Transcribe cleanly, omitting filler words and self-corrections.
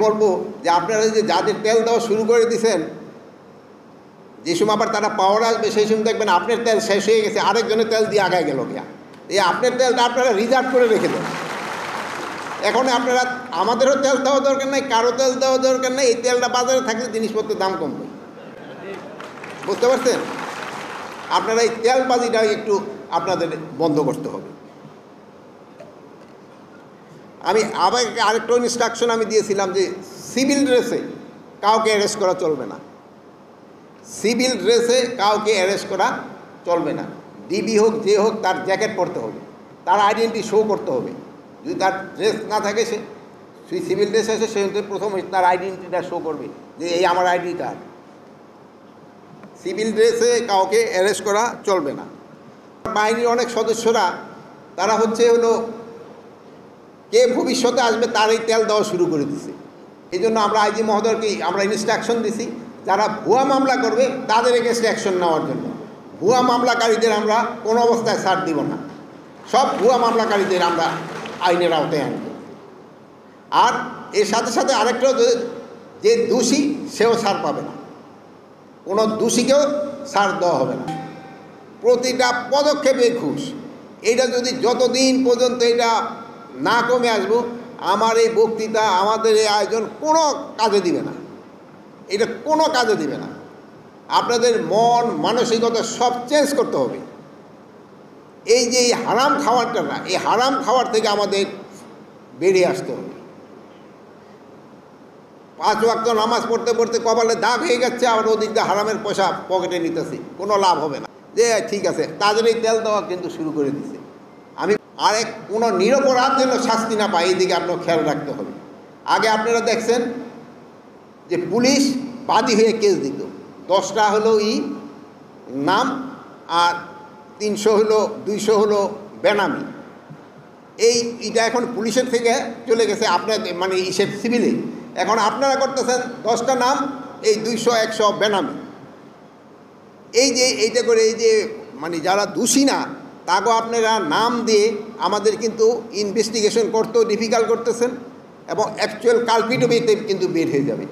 বলবো যে আপনারা যে যাদের তেল দেওয়া শুরু করে দিয়েছেন, যে সময় আবার তারা পাওয়ার আসবে সেই সময় দেখবেন আপনার তেল শেষ হয়ে গেছে, আরেকজনের তেল দিয়ে আগায় গেল গিয়া। এই আপনার তেলটা আপনারা রিজার্ভ করে রেখে দেন। এখন আপনারা আমাদেরও তেল দেওয়া দরকার নাই, কারো তেল দেওয়া দরকার নেই। এই তেলটা বাজারে থাকলে জিনিসপত্রের দাম কমবে। বুঝতে পারছেন? আপনারা এই তেলবাজিটা একটু আপনাদের বন্ধ করতে হবে। আমি আবার আরেকটা ইনস্ট্রাকশন আমি দিয়েছিলাম যে সিভিল ড্রেসে কাউকে অ্যারেস্ট করা চলবে না। সিভিল ড্রেসে কাউকে অ্যারেস্ট করা চলবে না। ডিবি হোক যে হোক তার জ্যাকেট পরতে হবে, তার আইডেন্টি শো করতে হবে। যদি তার ড্রেস না থাকে, সে সিভিল ড্রেস আছে, সে প্রথম তার আইডেন্টিটা শো করবে যে এই আমার আইডি কার্ড। সিভিল ড্রেসে কাউকে অ্যারেস্ট করা চলবে না। বাহিনীর অনেক সদস্যরা তারা হলো কে ভবিষ্যতে আসবে তার এই তেল দেওয়া শুরু করে দিছে। এই জন্য আমরা আইজি মহোদয়কে আমরা ইনস্ট্রাকশন দিছি যারা ভুয়া মামলা করবে তাদের এগেনস্ট অ্যাকশন নেওয়ার জন্য। ভুয়া মামলাকারীদের আমরা কোনো অবস্থায় ছাড় দিব না। সব ভুয়া মামলাকারীদের আমরা আইনের আওতায় আনব। আর এর সাথে সাথে আরেকটা, যে দোষী সেও ছাড় পাবে না, কোনো দোষীকেও ছাড় দেওয়া হবে না। প্রতিটা পদক্ষেপে ঘুষ। এইটা যদি যতদিন পর্যন্ত এটা না কমে আসবো, আমার এই বক্তৃতা, আমাদের এই আয়োজন কোনো কাজে দিবে না। এটা কোনো কাজে দিবে না। আপনাদের মন মানসিকতা সব চেঞ্জ করতে হবে। এই যে এই হারাম খাওয়ারটা না, এই হারাম খাওয়ার থেকে আমাদের বেরিয়ে আসতে হবে। 5 ওয়াক্ত নামাজ পড়তে পড়তে কপালে দাগ হয়ে যাচ্ছে, আবার ওদিক দিয়ে হারামের পয়সা পকেটে নিতেছি, কোনো লাভ হবে না। যে ঠিক আছে, তাদের এই তেল দেওয়া কিন্তু শুরু করে দিছে। আমি কোনো নিরপরাধ যেন শাস্তি না পায়, এই দিকে আপনার খেয়াল রাখতে হবে। আগে আপনারা দেখছেন যে পুলিশ বাদী হয়ে কেস দিত, 10টা নাম আর 300 200 বেনামি। এইটা এখন পুলিশের থেকে চলে গেছে আপনার মানে হিসেব সিভিলে। এখন আপনারা করতেছেন 10টা নাম, এই 200 100 বেনামি। এই যে এইটা করে এই যে মানে যারা দোষী না তাকেও আপনারা নাম দিয়ে আমাদের কিন্তু ইনভেস্টিগেশন করতেও ডিফিকাল্ট করতেছেন, এবং অ্যাকচুয়াল কালপিটও কিন্তু বের হয়ে যাবে।